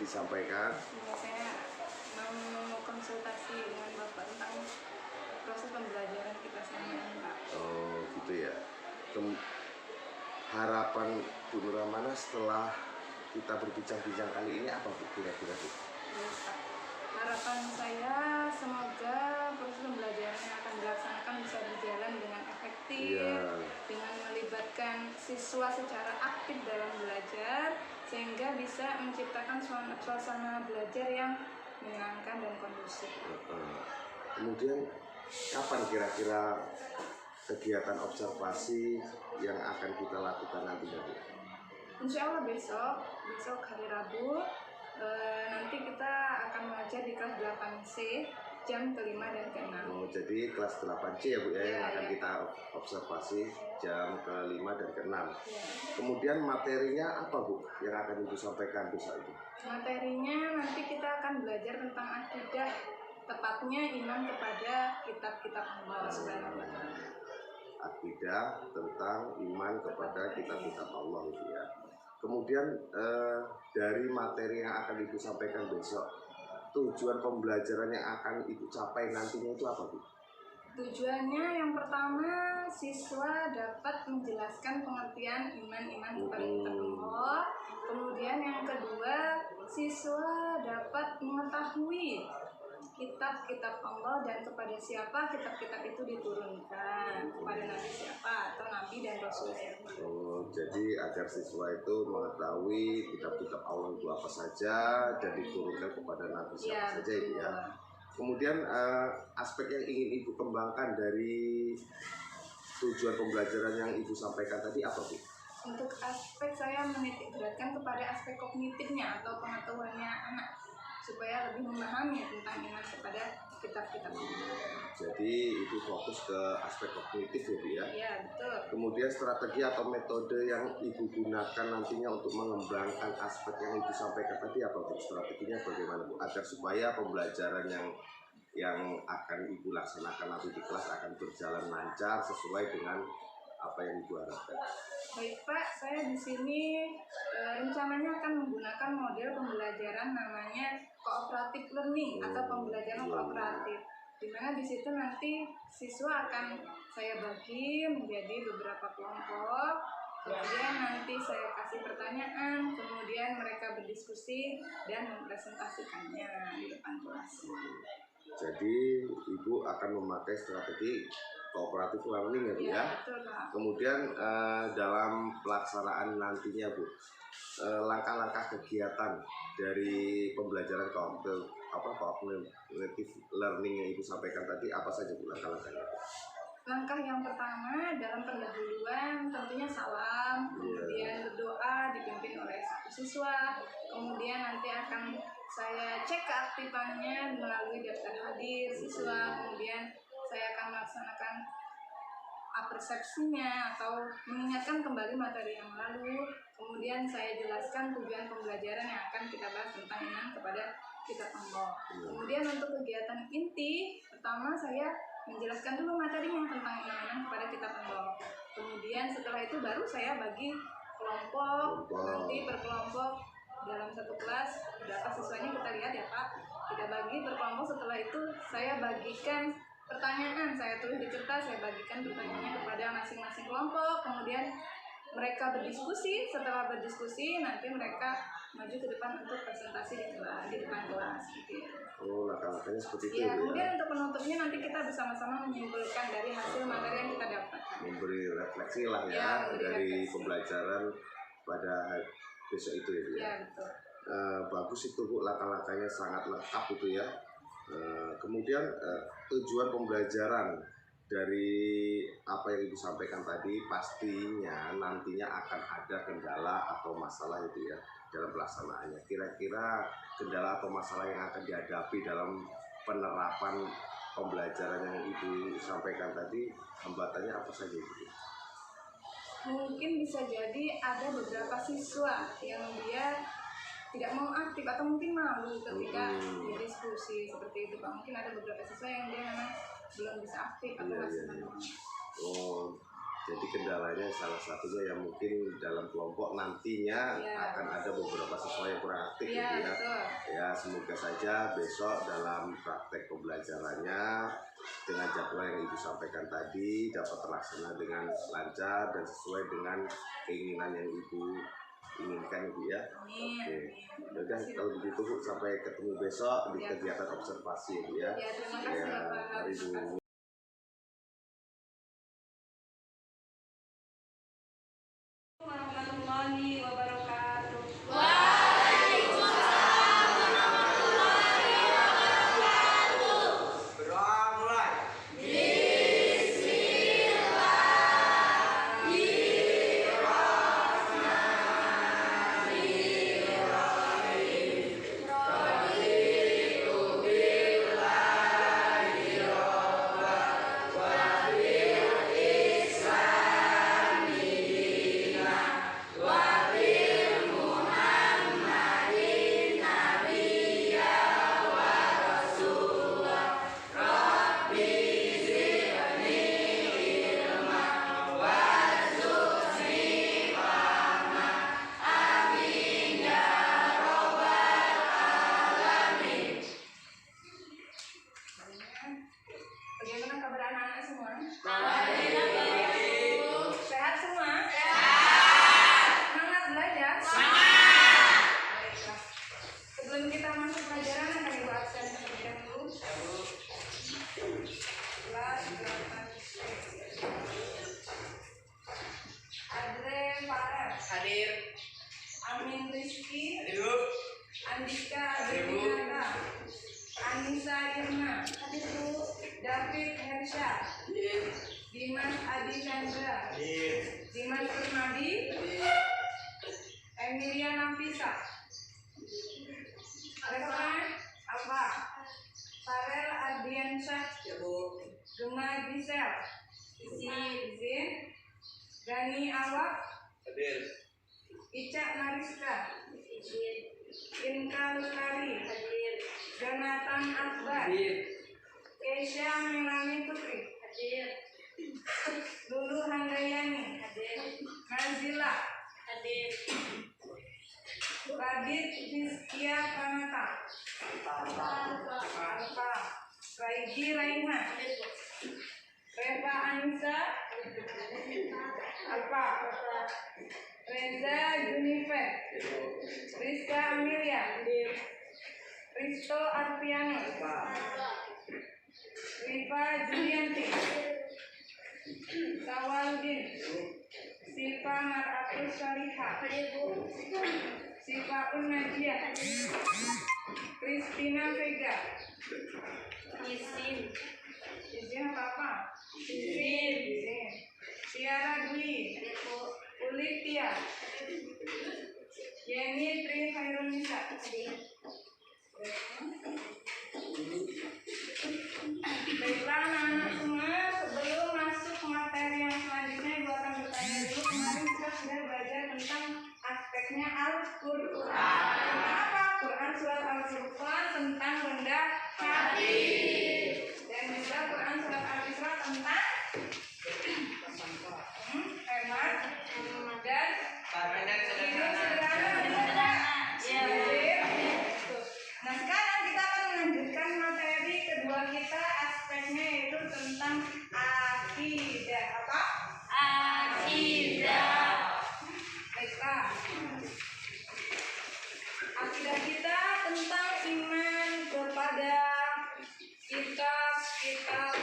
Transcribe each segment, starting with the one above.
disampaikan? Ya, saya mau konsultasi dengan Bapak tentang proses pembelajaran kita selama ini, Pak. Oh gitu ya. Harapan Bu Nurrahmanah setelah kita berbincang-bincang kali ini apa Bu kira-kira Bu? Baik, Pak. Harapan saya semoga proses pembelajaran yang akan dilaksanakan bisa berjalan dengan efektif, dengan melibatkan siswa secara aktif dalam belajar, sehingga bisa menciptakan suasana belajar yang menyenangkan dan kondusif. Kemudian kapan kira-kira kegiatan observasi yang akan kita lakukan nantinya Bu? Insya Allah besok hari Rabu, nanti kita akan mengajar di kelas 8C jam ke-5 dan ke-6. Oh, jadi kelas 8C ya Bu ya, yang akan kita observasi jam ke-5 dan ke-6. Kemudian materinya apa Bu yang akan Ibu sampaikan besok itu? Materinya nanti kita akan belajar tentang akidah, tepatnya iman kepada kitab-kitab Allah Subhanahu wa Ta'ala. Akidah tentang iman kepada kitab-kitab Allah itu ya. Kemudian dari materi yang akan Ibu sampaikan besok, tujuan pembelajaran yang akan Ibu capai nantinya itu apa Bu? Tujuannya yang pertama, siswa dapat menjelaskan pengertian iman kepada kitab Allah. Kemudian yang kedua, siswa dapat mengetahui kitab-kitab Allah dan kepada siapa kitab-kitab itu diturunkan, kepada nabi siapa atau nabi dan rasul siapa. Oh, jadi agar siswa itu mengetahui kitab-kitab Allah itu apa saja dan diturunkan kepada nabi siapa saja itu ya. Kemudian aspek yang ingin Ibu kembangkan dari tujuan pembelajaran yang Ibu sampaikan tadi apa Bu? Untuk aspek saya menitik beratkan kepada aspek kognitifnya atau pengetahuannya anak, supaya lebih memahami tentang iman kepada kitab-kitab Allah. Jadi itu fokus ke aspek kognitif ya Bu ya? Iya, betul. Kemudian strategi atau metode yang Ibu gunakan nantinya untuk mengembangkan aspek yang Ibu sampaikan tadi apa Bu? Strateginya bagaimana Bu? Agar supaya pembelajaran yang akan Ibu laksanakan nanti di kelas akan berjalan lancar sesuai dengan apa yang Ibu harapkan. Baik Pak, saya di sini rencananya akan menggunakan model pembelajaran namanya cooperative learning atau pembelajaran kooperatif, di mana di situ nanti siswa akan saya bagi menjadi beberapa kelompok. Kemudian nanti saya kasih pertanyaan, kemudian mereka berdiskusi dan mempresentasikannya di depan kelas. Jadi Ibu akan memakai strategi kooperatif learning ya Bu ya? Betul Pak. Kemudian dalam pelaksanaan nantinya Bu, langkah-langkah kegiatan dari pembelajaran cooperative learning yang Ibu sampaikan tadi apa saja Bu langkah-langkahnya? Langkah yang pertama dalam pendahuluan tentunya salam, kemudian berdoa dipimpin oleh satu siswa, kemudian nanti akan saya cek keaktifannya melalui daftar hadir siswa, kemudian saya akan melaksanakan persepsinya atau mengingatkan kembali materi yang lalu, kemudian saya jelaskan tujuan pembelajaran yang akan kita bahas tentang iman kepada kitab Allah. Kemudian untuk kegiatan inti, pertama saya menjelaskan dulu materinya tentang iman kepada kitab Allah. Kemudian setelah itu baru saya bagi kelompok, nanti per kelompok dalam satu kelas berapa siswanya kita lihat ya Pak. Kita bagi per kelompok, setelah itu saya bagikan pertanyaan, saya tulis di kertas, saya bagikan pertanyaannya kepada masing-masing kelompok, kemudian mereka berdiskusi. Setelah berdiskusi nanti mereka maju ke depan untuk presentasi di depan kelas gitu. Oh, langkah-langkahnya seperti itu ya. Kemudian untuk penutupnya nanti kita bersama-sama menyimpulkan dari hasil materi yang kita dapatkan. Memberi refleksi lah ya dari pembelajaran pada besok itu ya Bu ya. Ya betul. Bagus itu Bu, langkah-langkahnya sangat lengkap itu ya. Kemudian tujuan pembelajaran dari apa yang Ibu sampaikan tadi pastinya nantinya akan ada kendala atau masalah itu ya dalam pelaksanaannya. Kira-kira kendala atau masalah yang akan dihadapi dalam penerapan pembelajaran yang Ibu sampaikan tadi, hambatannya apa saja Ibu? Mungkin bisa jadi ada beberapa siswa yang dia tidak mau aktif atau mungkin malu ketika berdiskusi seperti itu Pak. Mungkin ada beberapa siswa yang dia memang belum bisa aktif atau masih malu. Oh, Jadi kendalanya salah satunya yang mungkin dalam kelompok nantinya akan ada beberapa siswa yang kurang aktif gitu ya. Ya semoga saja besok dalam praktek pembelajarannya dengan jadwal yang Ibu sampaikan tadi dapat terlaksana dengan lancar dan sesuai dengan keinginan yang Ibu inginkan Ibu ya. Oke. Udah kalau begitu Bu, sampai ketemu besok di kegiatan observasi Ibu ya. Ya, mari Bu. Warahmatullahi wabarakatuh. Berdoa mulai. Bagaimana kabar anak-anak semua? Sehat semua? Semangat belajar? Baiklah. Sebelum kita masuk pelajaran akan Ibu absen terlebih dahulu. Kelas 8. Adre Farel. Hadir. Amin Rizky. Hadir Bu. Andika Adriana. Anissa Irma. Hadir Bu. David Hersha. Hadir. Dimas Adi Chandra. Hadir. Dimas Permadi. Hadir. Emilia Nafisa. Revan Alfa. Farel Ardiansyah. Ya Bu. Gema Gisel. Izin. Gani Awak. Hadir. Ica Mariska. Inka Lestari. Jonathan Akbar. Hadir. Keisha Melani Putri. Lulu Handayani. Nazila. Radit Rizkia Pranata. Alfa. Raigi Raina. Reva Anissa. Alfa. Reza Junifer. Rizka Amelia. Risto Arfiano. Riva Julianti. Sawaludin. Siva Maratus Saliha. Siva Unadia. Christina Vega. Izin apa? Izin. Tiara Dwi. Olivia. Yeni Tri Khairunisa. Baiklah anak-anak semua, sebelum masuk materi yang selanjutnya Ibu akan bertanya dulu. Kemarin kita sudah belajar tentang aspeknya Al-Quran. Apa Quran surat Al-Furqan tentang rendah hati, dan juga Quran surat Al-Isra tentang hemat dan hidup sederhana. Nah sekarang kita akan melanjutkan materi kedua kita, aspeknya yaitu tentang akidah. Apa? Baiklah. Akidah kita tentang iman kepada kitab-kitab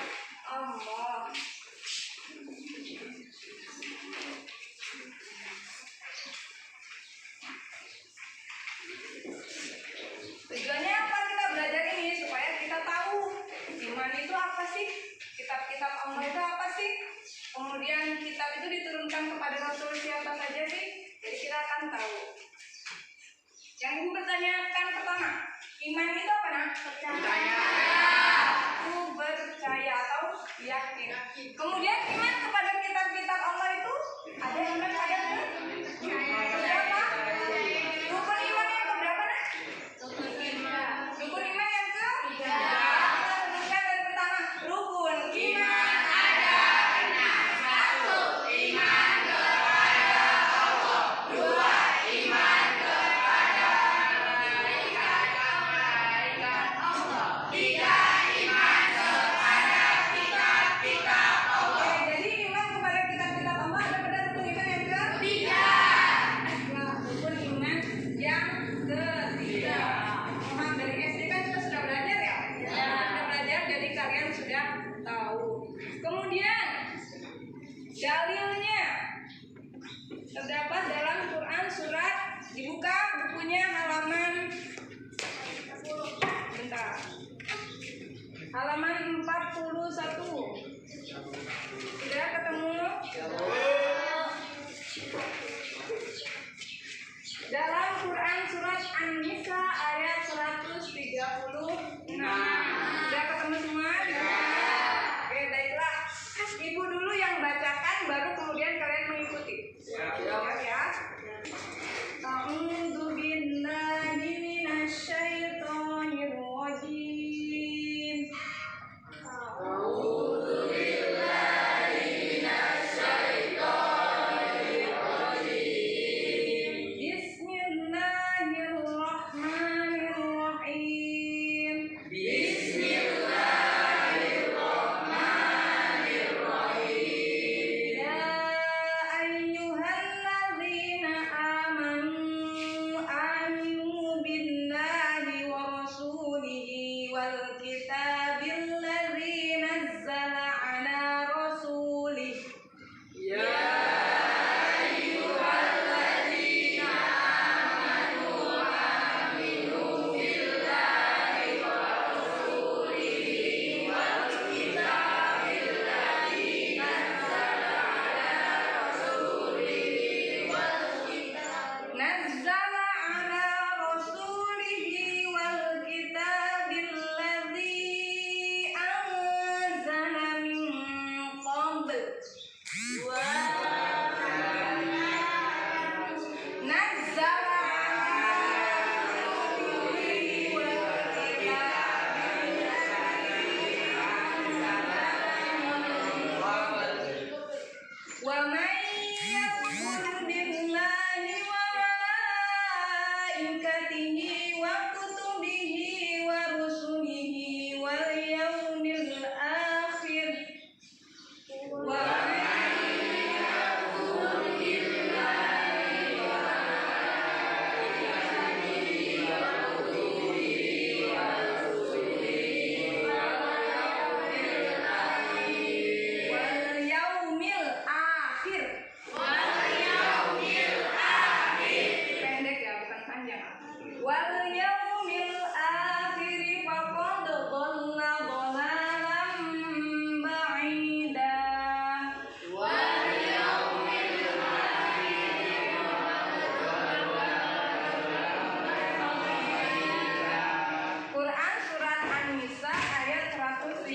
Allah. Tujuannya apa kita belajar ini? Supaya kita tahu iman itu apa sih, kitab-kitab Allah itu apa sih, kemudian kitab itu diturunkan kepada Rasul siapa saja sih. Jadi kita akan tahu. Yang Ibu pertanyakan pertama, iman itu apa nak? Percaya. Aku percaya atau yakin. Kemudian iman kepada kitab-kitab Allah itu ada yang benar, ada yang benar. Berapa? Rukun iman yang keberapa nak? Rukun iman yang ke-3. Sebutkan dari pertama. Rukun iman ada 6. 1.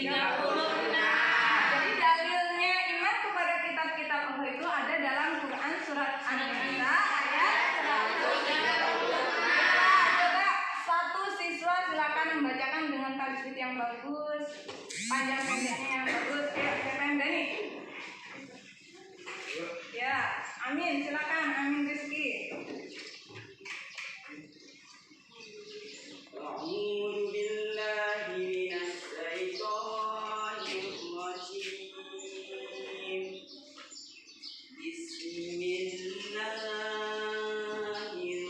Jadi dalilnya iman kepada kitab-kitab Allah itu ada dalam Quran surat An-Nisa ayat 136. Coba satu siswa silakan membacakan dengan tajwid yang bagus, panjang pendeknya yang bagus. Ya, siapa yang berani? Ya, Amin, silakan. Amin Rizky. أعوذ بالله من الشيطان الرجيم بسم الله الرحمن الرحيم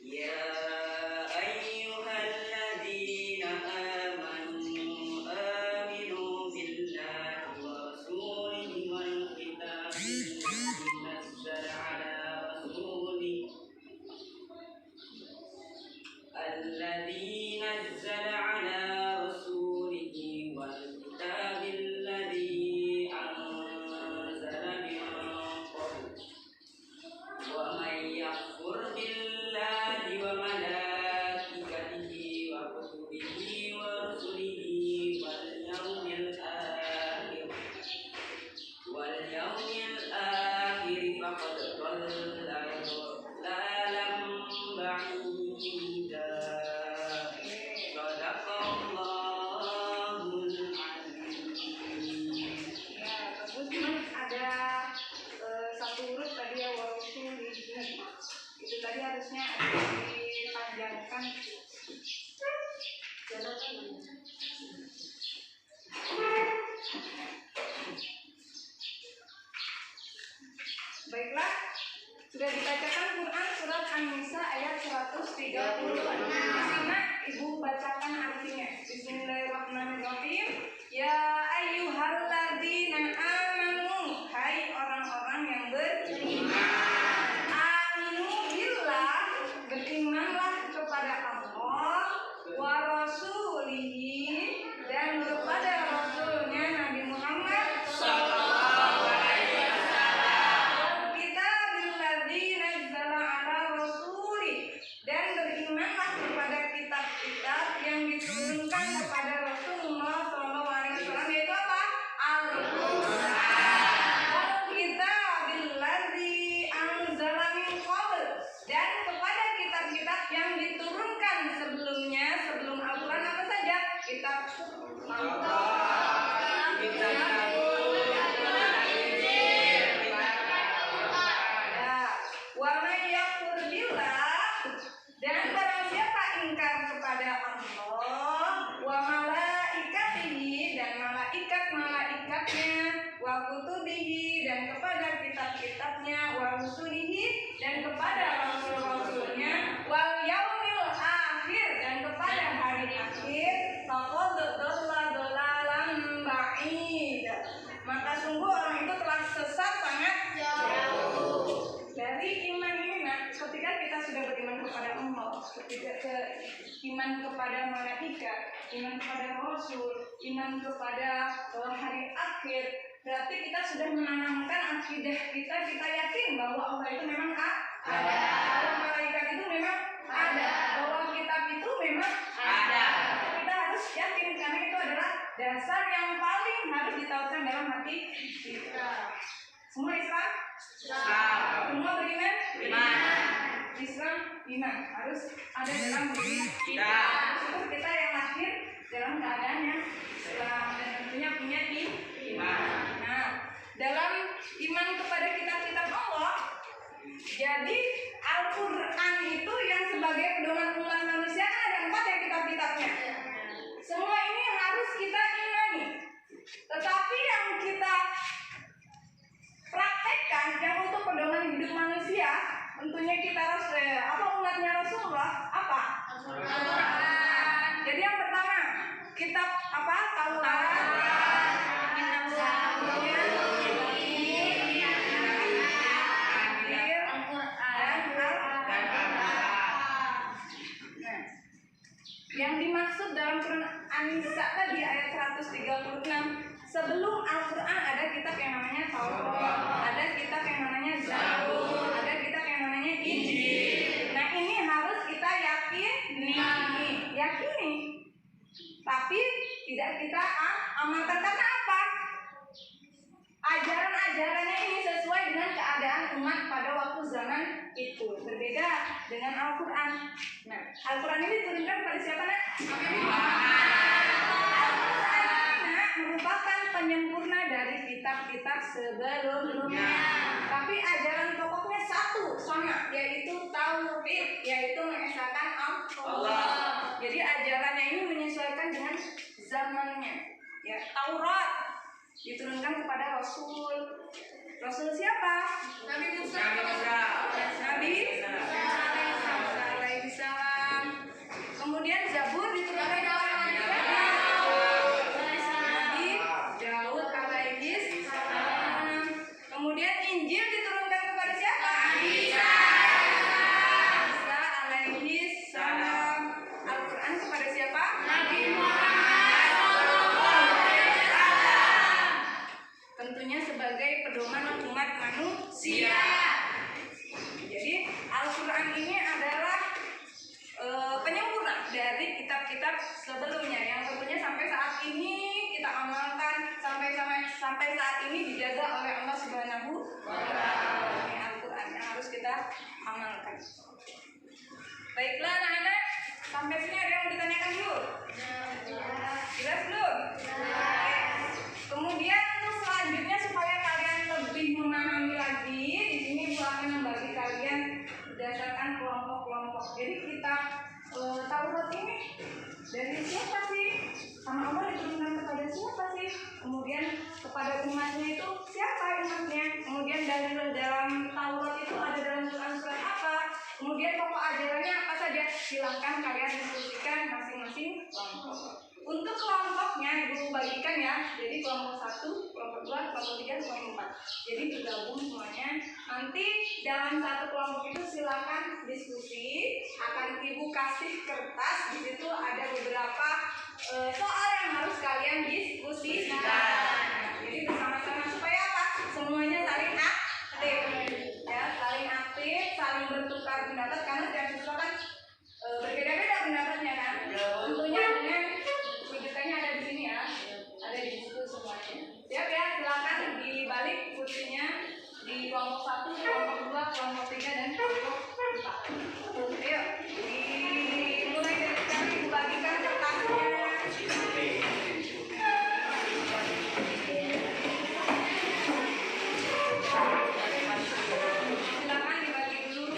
يا أيها الذين آمنوا آمنوا بالله ورسوله والكتاب الذي نزل على رسوله والكتاب الذي أنزل من قبل ومن يكفر بالله وملائكته وكتبه ورسله واليوم الآخر فقد ضل ضلالا بعيدا صدق الله العظيم. Ya, bagus. Mas, ada satu huruf tadi ya, walaupun itu tadi harusnya ada dipanjangkan. Baiklah, sudah dibacakan Quran surat An-Nisa ayat 136. Disimak Ibu bacakan artinya. Bismillahirrahmanirrahim. Ya ayyuhalladzina amanu, hai orang-orang yang beriman. Aminu billah, berimanlah kepada Allah, wa rasulihi, dan kepada rasulnya Nabi Muhammad sallallahu alaihi wasallam. Kitabilladzi nazzala ala rasuli, dan berimanlah kepada kitab-kitab yang diturunkan kepada Rasulullah sallallahu alaihi wasallam, yaitu apa? Al-Qur'an. Kitabilladzi anzala min qabl, dan kepada kitab-kitab yang diturunkan sebelumnya, sebelum Al-Qur'an apa saja? Kitab wa may yakfur billah, dan barang siapa ingkar kepada Allah, wa malaikatihi, dan malaikat-malaikatnya, wa kutubihi, dan kepada kitab-kitabnya, wa rusulihi, dan kepada rasul-rasulnya, wal yaumil akhir, dan kepada hari akhir, faqad dhalla dhalalan ba'id, maka sungguh orang itu telah sesat sangat jauh. Dari iman ini, nah, ketika kita sudah beriman kepada Allah, ketika iman kepada malaikat, iman kepada rasul, iman kepada hari akhir, berarti kita sudah menanamkan akidah kita. Kita yakin bahwa Allah itu memang ada, bahwa malaikat itu memang ada, bahwa kitab itu memang ada. Kita harus yakin karena itu adalah dasar yang paling harus ditahukan dalam hati kita. Semua Islam? Semua beriman? Islam iman harus ada dalam diri kita. Terus kita yang lahir dalam keadaan yang Islam dan tentunya punya iman. Nah, dalam iman kepada kitab-kitab Allah, jadi Al-Quran itu yang sebagai pedoman umat manusia kan ada 4 ya kitab-kitabnya. Semua ini harus kita imani. Tetapi yang kita praktekkan yang untuk pedoman hidup manusia, tentunya kita harus umatnya Rasulullah apa? Al-Quran. Jadi yang pertama kitab apa? Taurat. amalkan. Karena apa? Ajaran-ajarannya ini sesuai dengan keadaan umat pada waktu zaman itu, berbeda dengan Al-Quran. Nah, Al-Quran ini diturunkan kepada siapa, Nak? Al-Quran merupakan penyempurna dari kitab-kitab sebelumnya. Tapi ajaran pokoknya satu sama, yaitu tauhid, yaitu mengesahkan Allah. Jadi ajarannya ini menyesuaikan dengan zamannya. Ya, Taurat diturunkan kepada Rasul. Rasul siapa? Nabi Musa. Nabi Musa alaihissalam. Kemudian Zabur diturunkan kepada Nabi Daud alaihissalam. Kemudian Injil diturunkan kepada siapa? Isa alaihissalam. Al-Quran kepada siapa? Nabi Muhammad. Tentunya sebagai pedoman umat manusia. Jadi Al-Quran ini adalah penyempurna dari kitab-kitab sebelumnya yang tentunya sampai saat ini kita amalkan, sampai saat ini dijaga oleh Allah Subhanahu wa Ta'ala. Ini Al-Quran yang harus kita amalkan. Baiklah anak-anak, sampai sini ada yang mau ditanyakan dulu? Jelas belum? Kemudian untuk selanjutnya supaya kalian lebih memahami lagi, di sini Bu akan membagi kalian berdasarkan kelompok-kelompok. Jadi kitab Taurat ini dari siapa sih? Sama Allah diturunkan kepada siapa sih? Kemudian kepada umatnya itu siapa umatnya? Kemudian dari dalam Taurat itu ada dalam Quran surat apa? Kemudian pokok ajarannya apa saja? Silahkan kalian diskusikan masing-masing kelompok. Untuk kelompoknya Ibu bagikan ya. Jadi kelompok 1, kelompok 2, kelompok 3, kelompok 4. Jadi bergabung semuanya. Nanti dalam satu kelompok itu silakan diskusi. Akan Ibu kasih kertas. Di situ ada beberapa soal yang harus kalian diskusikan. Jadi bersama-sama supaya apa? Semuanya saling aktif. Ya, saling aktif, saling bertukar pendapat karena setiap siswa kan berbeda-beda pendapatnya kan. Tentunya dengan rujukannya ada di sini ya, ada di buku semuanya. Siap ya, silakan dibalik kursinya di kelompok 1, kelompok 2, kelompok 3 dan kelompok 4. Ayo, dimulai dari sekarang Ibu bagikan kertasnya. Silakan dibagi dulu.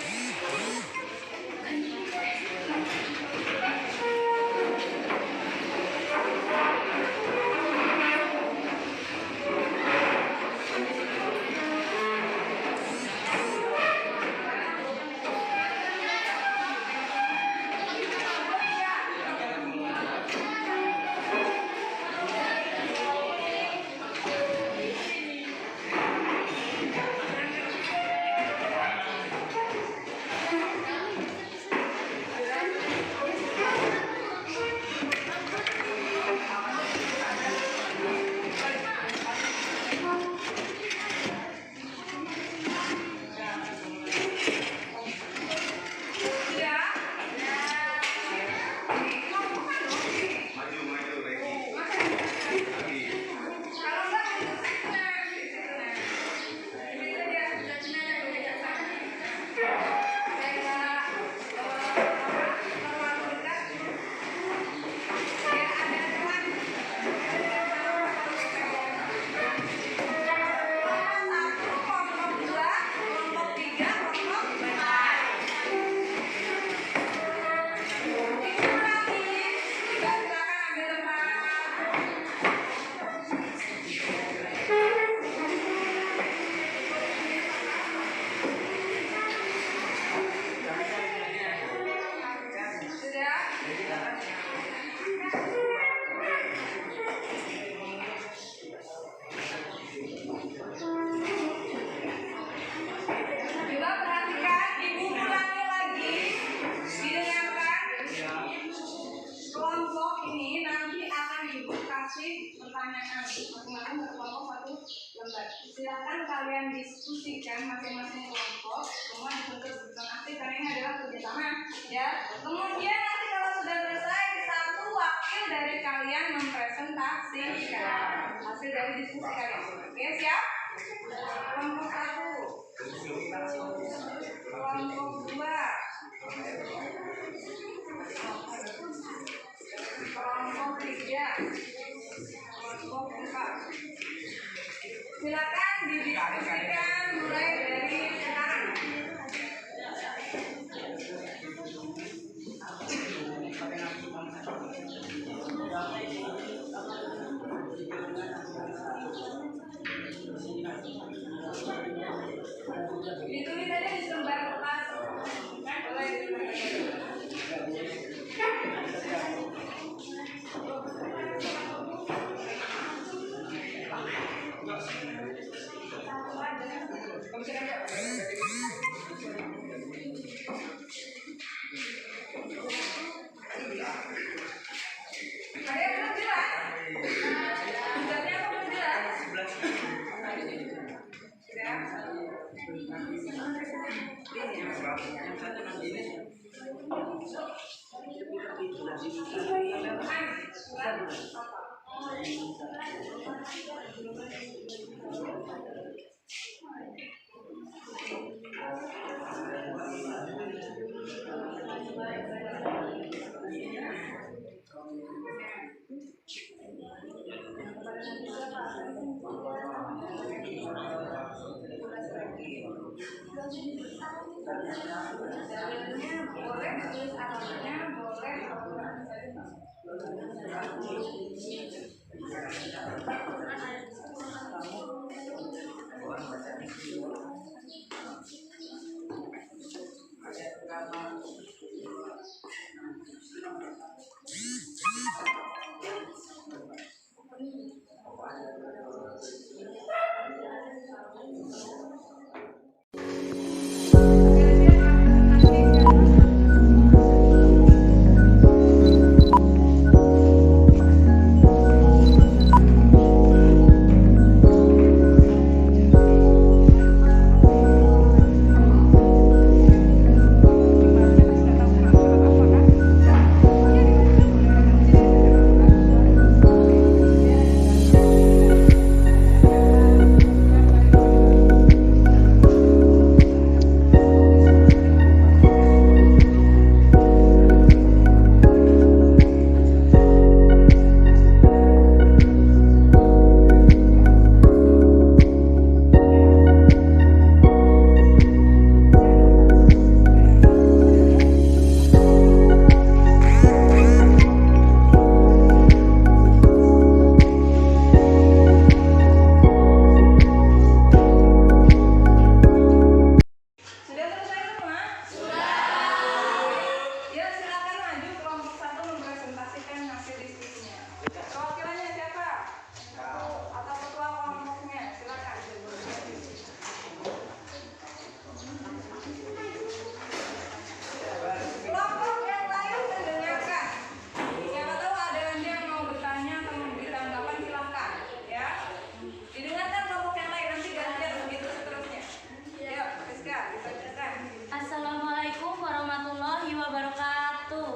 Silakan kalian diskusikan masing-masing kelompok, semua dituntut aktif karena ini adalah kerjasama ya. Kemudian nanti kalau sudah selesai satu wakil dari kalian mempresentasikan hasil dari diskusi kalian. Oke, siap? Kelompok 1, kelompok 2, kelompok 3, kelompok 4. Silakan didiskusikan mulai dari sekarang. Ditulis aja di lembar kertas. Boleh ada yang belum jelas? Tugasnya apa belum jelas? Boleh tulis alamatnya, boleh. Sudah selesai semua? Sudah. Ya, silakan maju kelompok 1 mempresentasikan hasil diskusinya. Perwakilannya siapa? Atau ketua kelompoknya? Silakan. Kelompok yang lain mendengarkan. Siapa tahu ada yang mau bertanya atau memberi tanggapan, silakan. Ya. Didengarkan kelompok yang lain, nanti gantian begitu seterusnya. Yuk, Rizka, dibacakan. Assalamualaikum warahmatullahi wabarakatuh.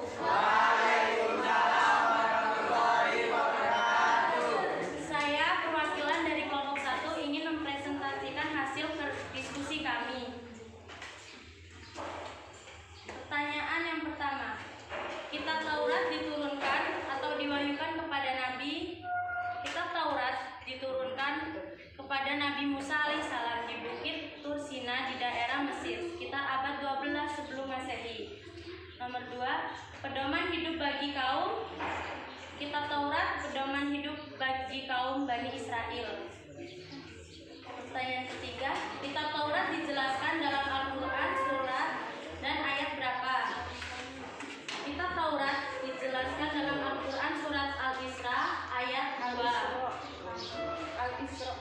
Saya perwakilan dari kelompok 1 ingin mempresentasikan hasil diskusi kami. Pertanyaan yang pertama, Kitab Taurat diturunkan atau diwahyukan kepada Nabi. Kitab Taurat diturunkan kepada Nabi Musa alaihissalam di Bukit Tur Sina di daerah Mesir sekitar abad 12 sebelum Masehi. Nomor 2, pedoman hidup bagi kaum. Kitab Taurat pedoman hidup bagi kaum Bani Israel. Pertanyaan ketiga, Kitab Taurat dijelaskan dalam Al-Quran surat dan ayat berapa? Kitab Taurat dijelaskan dalam Al-Quran surat Al-Isra ayat 2. Al-Isra.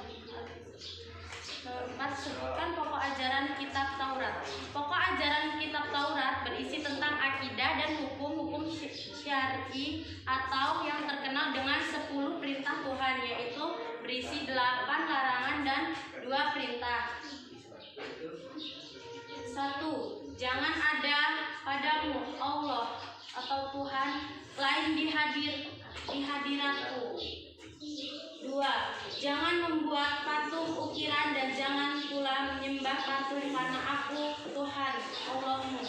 Nomor 4, sebutkan pokok ajaran Kitab Taurat. Pokok ajaran Kitab Taurat berisi tentang akidah dan hukum-hukum syar'i atau yang terkenal dengan 10 perintah Tuhan, yaitu berisi 8 larangan dan 2 perintah. 1. Jangan ada padamu Allah atau Tuhan lain di hadiratku. 2. Jangan membuat patung ukiran dan jangan pula menyembah patung karena aku Tuhan Allahmu.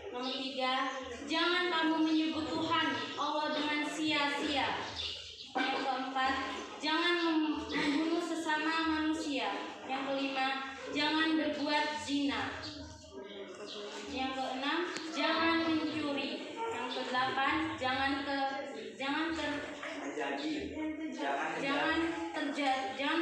Nomor 3. Jangan kamu menyebut Tuhan Allah dengan sia-sia. Yang keempat, jangan membunuh sesama manusia. Yang kelima, jangan berbuat zina. Yang keenam, jangan mencuri. Yang kedelapan, jangan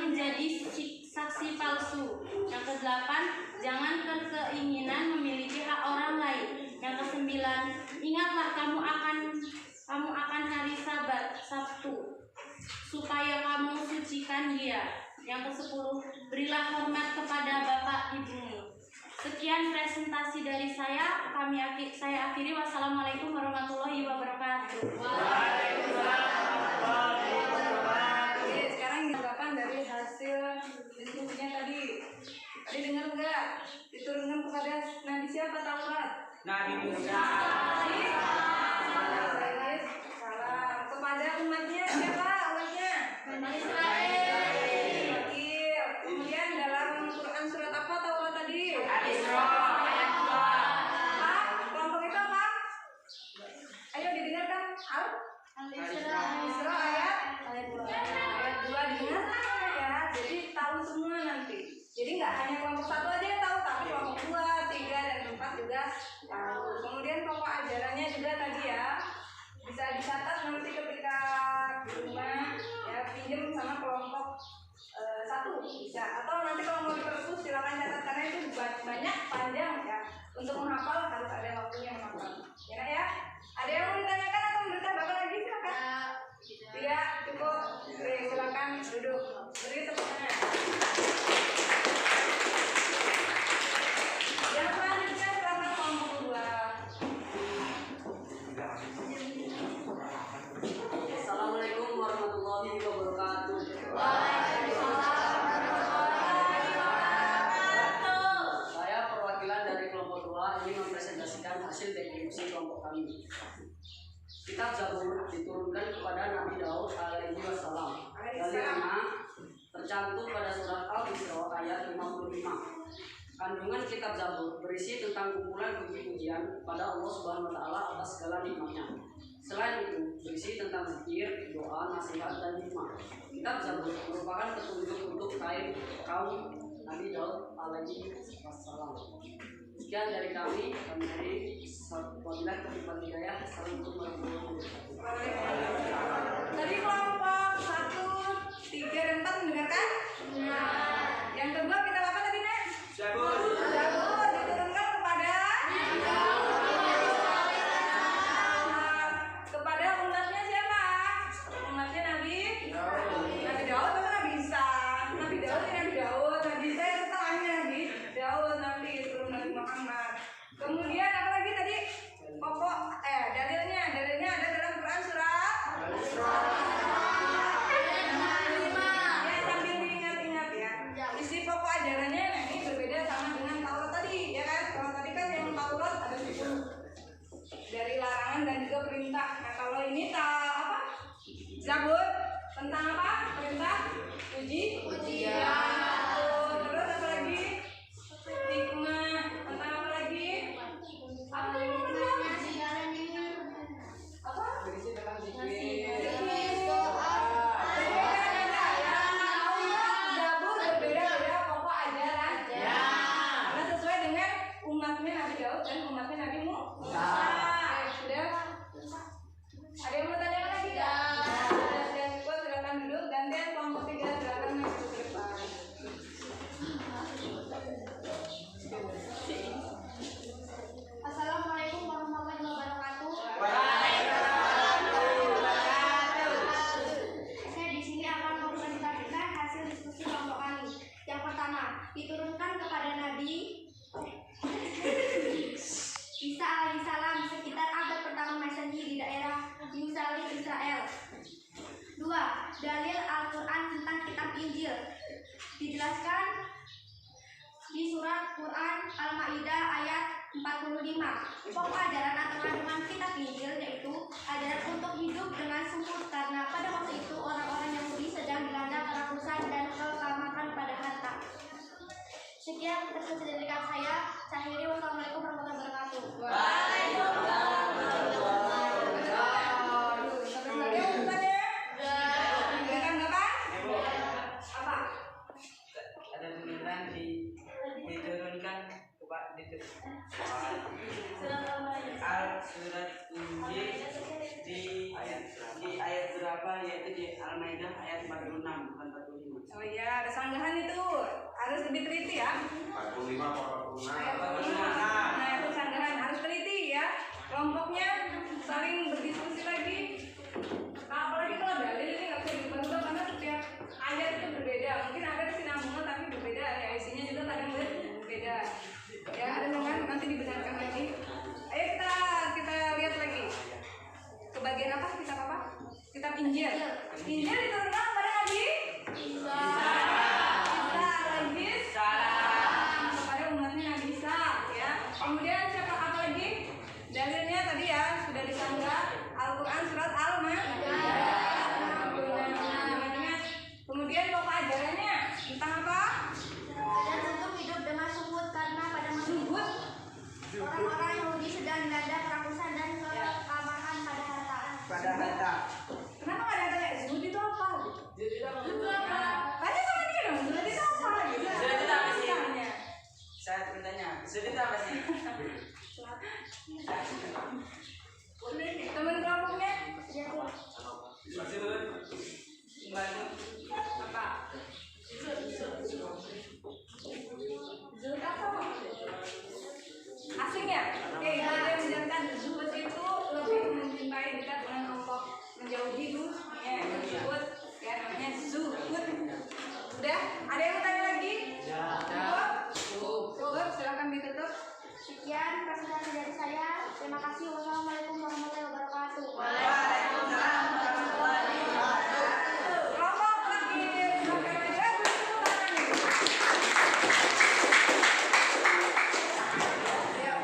menjadi saksi palsu. Yang kedelapan, jangan berkeinginan memiliki hak orang lain. Yang kesembilan, ingatlah kamu akan hari Sabat, Sabtu, supaya kamu sucikan dia. Yang kesepuluh, berilah hormat kepada bapak ibumu. Sekian presentasi dari saya. Saya akhiri. Wassalamualaikum warahmatullahi wabarakatuh. Oke, sekarang tanggapan dari hasil diskusinya tadi. Tadi dengar nggak? Diturunkan kepada Nabi siapa Taurat? Nabi Musa. Salam. Kepada umatnya siapa? Umatnya? Bani Israel. Wakil. Kemudian dalam Quran surat apa Taurat tadi? Al-Isra. Apa? Kelompok itu apa? Ayo didengarkan. Al-Isra ayat 2 didengar ya. Jadi tahu semua nanti. Jadi nggak hanya kelompok 1 aja yang tahu, tapi kelompok 2, 3, dan 4 juga tahu. Kemudian pokok ajarannya juga tadi ya. Bisa dicatat nanti ketika di rumah ya, pinjam sama kelompok 1 bisa, atau nanti kalau mau dipersus silakan catat karena itu banyak panjang ya. Untuk menghafal harus ada waktunya menghafal. Ya. Ada yang mau ditanyakan atau bertambah lagi silakan. Tidak cukup. Oke, silakan duduk. Beri tepuk tangan. Yang selanjutnya silakan kelompok 2. Assalamualaikum warahmatullahi wabarakatuh. Saya perwakilan dari kelompok 2 ingin mempresentasikan hasil diskusi kelompok kami. Kitab Zabur diturunkan kepada Nabi Daud alaihi wassalam. Dalilnya tercantum pada surat Al-Isra ayat 55. Kandungan kitab Zabur berisi tentang kumpulan puji-pujian kepada Allah Subhanahu wa taala atas segala nikmatnya. Selain itu, berisi tentang zikir, doa, nasihat, dan hikmah. Kitab Zabur merupakan petunjuk untuk kaum Nabi Daud alaihi wassalam. Sekian dari kami dari Wabillahi Taufiq wal Hidayah. Assalamualaikum warahmatullahi wabarakatuh. Tadi kelompok 1, 3, dan 4 mendengarkan? Yang kedua kita apa tadi, Nek? Zabur. Zabur diturunkan kepada umatnya siapa? Umatnya Nabi Daud atau Nabi Isa? Nabi Daud ya Nabi Daud. Nabi Isa yang setelahnya Nabi Daud, nanti turun Nabi Muhammad. Kemudian apa lagi tadi? Pokok dalilnya ada dalam Quran surat ya, sambil diingat-ingat ya. Isi pokok ajarannya ini berbeda sama dengan Taurat tadi ya kan. Kalau tadi kan yang Taurat ada 10 dari larangan dan juga perintah. Nah kalau ini Zabur tentang apa? Perintah, pujian. Terus apa lagi? Hikmah. Tentang apa lagi? Apa yang apa? Berisi tentang zikir. Zabur berbeda-beda pokok ajaran. Karena sesuai dengan umatnya Nabi Daud dan umatnya Nabi Musa. Sudah. Ada yang mau tanya lagi nggak? Sudah cukup, silakan duduk. Gantian kelompok 3 silakan masuk ke depan. Assalamualaikum warahmatullahi wabarakatuh. Saya di sini akan mempresentasikan hasil diskusi kelompok kami. Yang pertama, diturunkan kepada Nabi Isa alaihissalam sekitar abad pertama Masehi di daerah Yerusalem, Israel. 2. Dalil Al-Quran tentang kitab Injil dijelaskan di surat Quran Al-Maidah ayat 45. Pokok ajaran atau kandungan kitab Injil yaitu ajaran untuk hidup dengan sempurna, karena pada waktu itu orang-orang Yahudi sedang dilanda kerakusan dan kekamakan pada harta. Sekian persekusi dari saya. Saya akhiri. Wassalamualaikum warahmatullahi wabarakatuh. Ada tulisan diturunkan surat Injil di ayat berapa, yaitu di Al-Maidah ayat 46 bukan 45. Oh iya, ada sanggahan itu. Harus lebih teliti ya. 45 atau 46? Ayat 45. Nah, itu sanggahan harus teliti ya. Kelompoknya saling berdiskusi lagi. Nah, apalagi kalau dalil ini nggak bisa diubah karena setiap ayat itu berbeda. Mungkin ada kesinambungan tapi berbeda. Ya, isinya juga kadang berbeda. Ya, ada dengan nanti dibenarkan lagi. Ayo kita lihat lagi. Kebagian apa? Kitab apa? Kitab Injil. Injil diturunkan kepada Nabi Isa lagi kepada umatnya Nabi Isa ya. Kemudian siapa apa lagi? Dalilnya tadi ya sudah disanggah Al-Quran surat Al-Maidah. Kemudian pokok ajarannya tentang apa? Dan untuk hidup dengan sungguh, karena pada masa itu orang-orang Yahudi sedang dilanda kerakusan dan kekamakan pada harta. Kenapa nggak ada tanya zuhud itu apa? Tanya sama dia dong, zuhud itu apa? Zuhud itu apa sih? Tanya. Saya bertanya, zuhud itu apa sih? Teman kelompoknya Zuhud membantu apa? Zuhud apa? Asing ya? Oke, kita menjelaskan zuhud itu lebih mencintai dekat dengan Allah, menjauhi dunia. Zuhud ya namanya zuhud. Udah? Ada yang mau tanya lagi? Cukup, silakan ditutup. Sekian presentasi dari saya. Terima kasih. Wassalamualaikum warahmatullahi wabarakatuh. Kelompok lagi makan aja, begitu tangannya. Ya,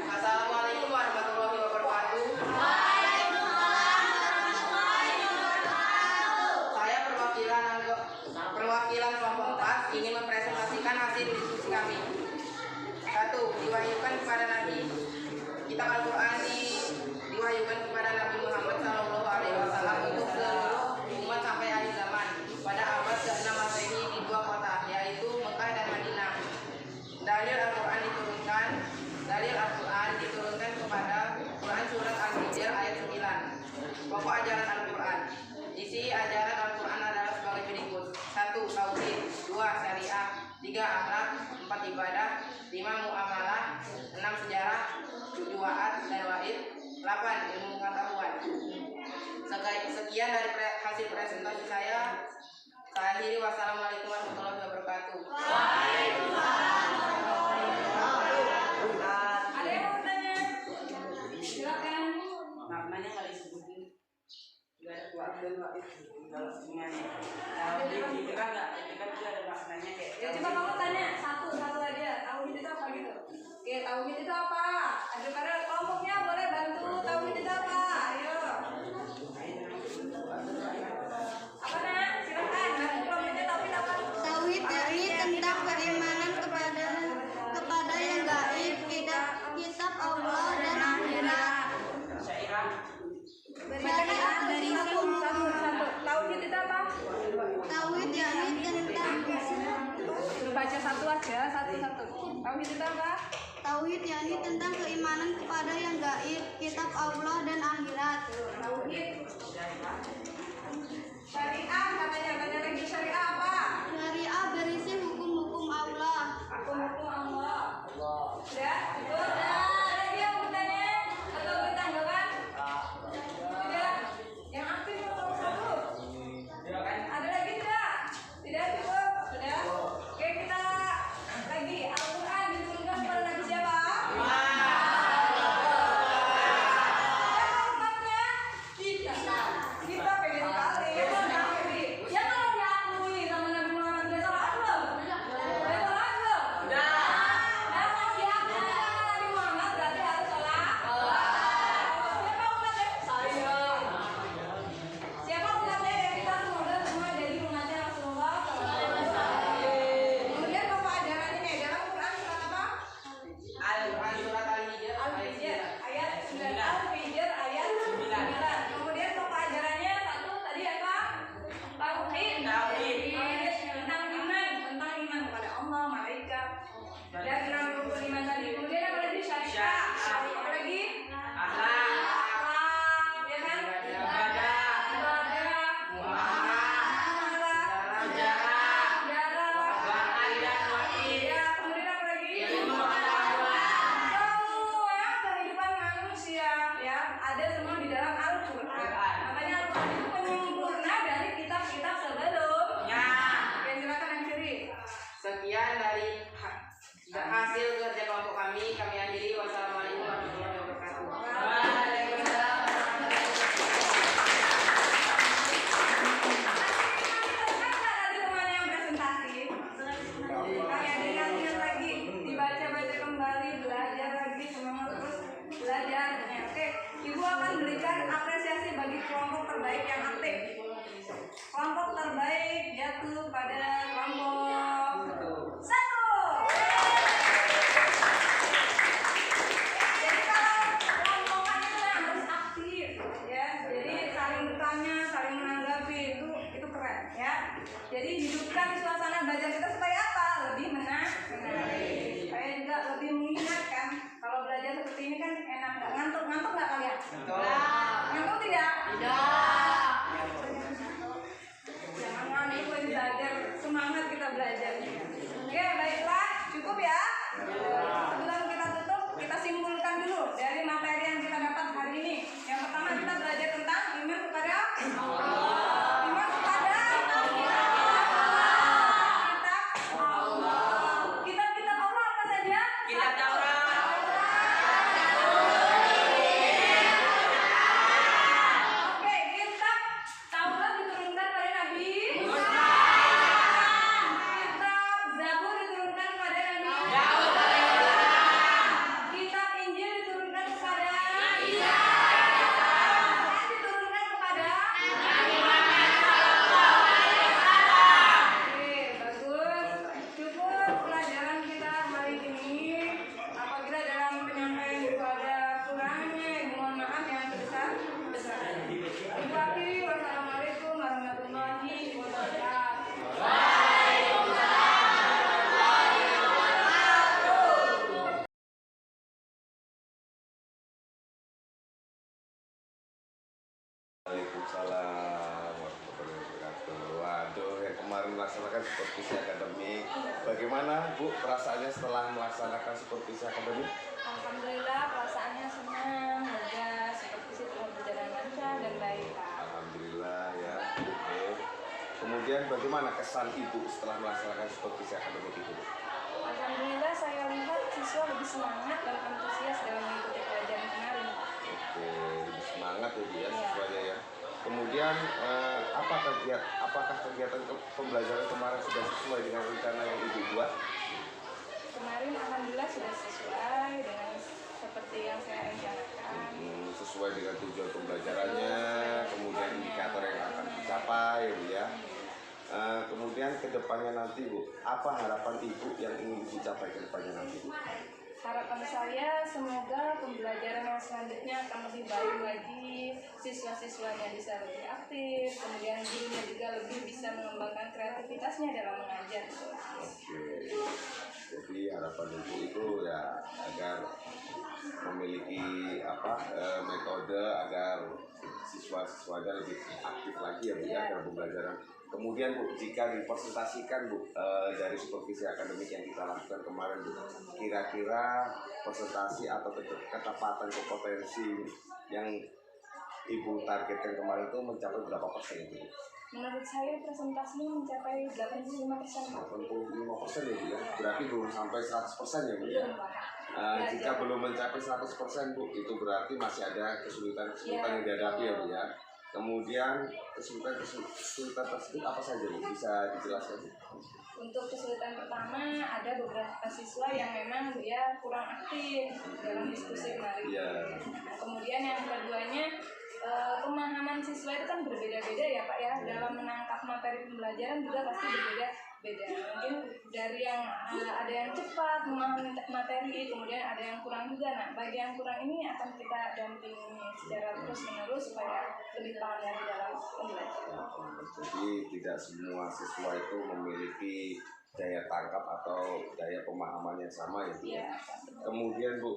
Assalamualaikum warahmatullahi wabarakatuh. Saya perwakilan kelompok 4 ingin mempresentasikan hasil diskusi kami. 1. Diwahyukan kepada Nabi. Kitab Al-Quran diwahyukan kepada Nabi Muhammad SAW untuk seluruh umat sampai akhir zaman pada abad ke-6 Masehi di 2 kota, yaitu Mekah dan Madinah. Dalil Al-Quran diturunkan kepada Quran surat Al-Hijr ayat 9. Pokok ajaran Al-Quran. Isi ajaran Al-Quran adalah sebagai berikut: 1. Tauhid, 2. Syariah, 3. Akhlak, 4. Ibadah, 5. Muamalah, 6. Sejarah, 7. Wa'ad dan wa'id, 8. Ilmu pengetahuan. Sekian dari hasil presentasi saya. Saya akhiri. Wassalamualaikum warahmatullahi wabarakatuh. ada yang mau tanya? Silakan. maknanya nggak disebutin. Nggak ada wa'ad dan wa'id dalam semuanya. Itu kan nggak, itu kan juga ada maknanya kayak. Ya coba kamu tanya satu aja. Tauhid itu apa gitu? Oke, tauhid itu apa? Ada pada kelompoknya boleh bantu. Tauhid itu apa? Ayo. Apa nak? Silakan. Bantu kelompoknya tauhid apa? Tauhid yakni tentang keimanan kepada yang gaib, kitab Allah dan akhirat. Syairah. Syariah dari satu. Tauhid itu apa? Tauhid yakni tentang Lu baca satu aja, satu. Tauhid itu apa? Tauhid yakni tentang keimanan kepada yang gaib, kitab Allah dan akhirat. Tauhid. Syariah katanya, tanya lagi syariah apa? Syariah berisi hukum-hukum Allah. Hukum Allah. Sudah? Cukup? Ada lagi yang mau tanya? Atau bertanggapan? Tidak? Yang aktif nomor 1. Ada lagi tidak? Tidak cukup? Sudah? Oke, kita lagi. Al-Quran diturunkan kepada Nabi siapa? Siapa umatnya? Kita pengen sekali. Ya kalau diakui sama dari hasil kerja kelompok kami akhiri. Wassalamualaikum warahmatullahi wabarakatuh. Ingat lagi, dibaca-baca kembali, belajar lagi, semangat terus belajar. Oke, Ibu akan berikan apresiasi bagi kelompok terbaik yang aktif. Kelompok terbaik jatuh pada kelompok 1. Jadi kalau kelompokan itu harus aktif, ya. Jadi saling bertanya, saling menanggapi, itu keren, ya. Jadi hidupkan suasana belajar kita supaya apa? Lebih menarik, supaya juga lebih mengingatkan. Kalau belajar seperti ini kan enak, nggak ngantuk nggak kalian? Ngantuk tidak? Jangan ngantuk belajar, semangat kita belajar. Oke, baiklah, cukup ya. Sebelum kita tutup, kita simpulkan dulu dari materi yang kita dapat hari ini. Yang pertama kita belajar tentang iman kepada Allah. Iman kepada kitab Allah apa saja? Kitab Taurat. Oke, kitab Taurat diturunkan pada Nabi Musa. Kitab Zabur diturunkan kepada Nabi Daud. Kitab Injil diturunkan kepada Isa. Quran diturunkan kepada Nabi Muhammad sallallahu alaihi wasallam. Oke, bagus. Cukup pelajaran kita hari ini. Apabila dalam penyampaian itu ada kurangnya, mohon maaf yang sebesar-besarnya. Ibu akhiri, wassalamualaikum warahmatullahi wabarakatuh. Waalaikumsalam warahmatullahi wabarakatuh. Waduh, yang kemarin melaksanakan supervisi akademik, bagaimana Bu perasaannya setelah melaksanakan supervisi akademik? Alhamdulillah, perasaannya senang, lega, supervisi telah berjalan lancar dan baik, Pak. Alhamdulillah ya. Oke. Kemudian bagaimana kesan Ibu setelah melaksanakan supervisi akademik itu? Alhamdulillah, saya lihat siswa lebih semangat dan antusias dalam mengikuti pelajaran kemarin. Oke, lebih semangat ya Bu ya siswanya ya. Kemudian apakah kegiatan pembelajaran kemarin sudah sesuai dengan rencana yang Ibu buat? Kemarin alhamdulillah sudah sesuai dengan seperti yang saya rencanakan. Sesuai dengan tujuan pembelajarannya, kemudian indikator yang akan dicapai Bu ya. Kemudian kedepannya nanti Bu, apa harapan Ibu yang ingin dicapai kedepannya nanti Bu? Harapan saya semoga pembelajaran yang selanjutnya akan lebih baik lagi, siswa-siswanya bisa lebih aktif, kemudian gurunya juga lebih bisa mengembangkan kreativitasnya dalam mengajar. Oke, jadi harapan Ibu itu ya agar memiliki metode agar siswa-siswanya lebih aktif lagi ya Bu ya dalam pembelajaran. Kemudian Bu, jika dipresentasikan Bu dari supervisi akademik yang kita lakukan kemarin Bu, kira-kira presentasi atau ketepatan kompetensi yang Ibu targetkan kemarin itu mencapai berapa persen Bu? Menurut saya presentasinya mencapai 85%. 85% ya Bu ya? Berarti belum sampai 100% ya Bu ya? Jika belum mencapai 100% Bu, itu berarti masih ada kesulitan-kesulitan yang dihadapi ya Bu ya? Kemudian kesulitan tersebut apa saja Bu? Bisa dijelaskan Bu? Untuk kesulitan pertama, ada beberapa siswa yang memang dia kurang aktif dalam diskusi kemarin. Iya. Kemudian yang keduanya, pemahaman siswa itu kan berbeda-beda ya Pak ya. Dalam menangkap materi pembelajaran juga pasti berbeda-beda. Mungkin dari yang ada yang cepat memahami materi, kemudian ada yang kurang juga. Nah, bagi yang kurang ini akan kita dampingi secara terus-menerus supaya lebih paham lagi dalam pembelajaran. Jadi tidak semua siswa itu memiliki daya tangkap atau daya pemahaman yang sama ya Bu? Iya. Kemudian Bu,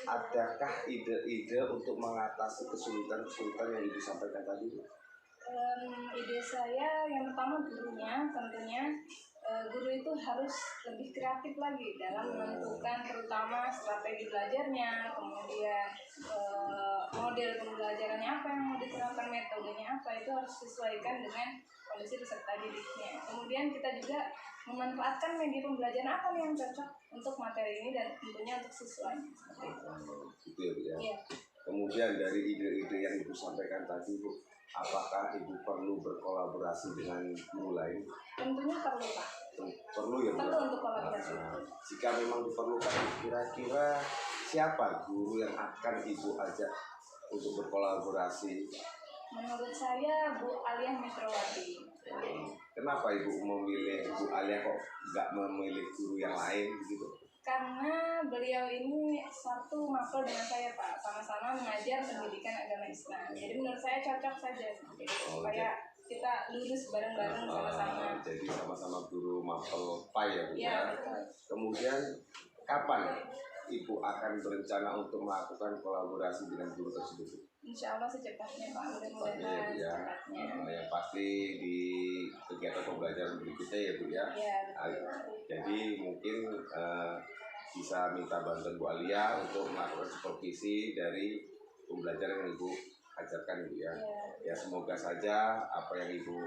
adakah ide-ide untuk mengatasi kesulitan-kesulitan yang disampaikan tadi Bu? Ide saya yang pertama gurunya tentunya guru itu harus lebih kreatif lagi dalam menentukan terutama strategi belajarnya, kemudian model pembelajarannya apa yang mau diterapkan, metodenya apa, itu harus disesuaikan dengan kondisi peserta didiknya. Kemudian kita juga memanfaatkan media pembelajaran apa nih yang cocok untuk materi ini dan tentunya untuk siswa. Seperti itu. Gitu ya Bu ya. Iya. Kemudian dari ide-ide yang Ibu sampaikan tadi Bu, apakah Ibu perlu berkolaborasi dengan guru lain? Tentunya perlu Pak. Perlu ya Bu? Perlu untuk kolaborasi. Jika memang diperlukan, kira-kira siapa guru yang akan Ibu ajak untuk berkolaborasi? Menurut saya Bu Alia Mitrowati. Kenapa Ibu memilih Bu Alia, kok nggak memilih guru yang lain gitu? Karena beliau ini satu mapel dengan saya Pak, sama-sama mengajar pendidikan agama Islam. Jadi menurut saya cocok saja seperti itu, supaya kita lurus bareng-bareng sama-sama. Jadi sama-sama guru mapel PAI ya Bu Iya, ya. betul. Kemudian kapan Ibu akan berencana untuk melakukan kolaborasi dengan guru tersebut? Insya Allah secepatnya Pak, mudah-mudahan Ya, secepatnya. yang pasti di kegiatan pembelajaran berikutnya ya Bu ya. Iya, Jadi mungkin bisa minta bantuan Bu Alia untuk melakukan supervisi dari pembelajaran yang Ibu ajarkan Bu ya. Ya semoga saja apa yang Ibu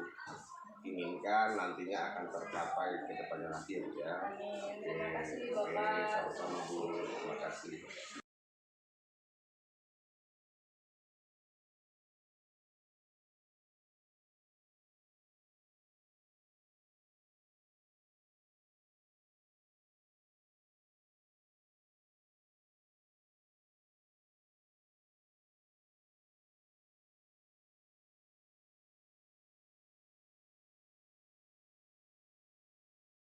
inginkan nantinya akan tercapai ke depannya nanti ya Bu ya. Amin. Terima kasih Oke, Bapak. sama-sama Bu, terima kasih.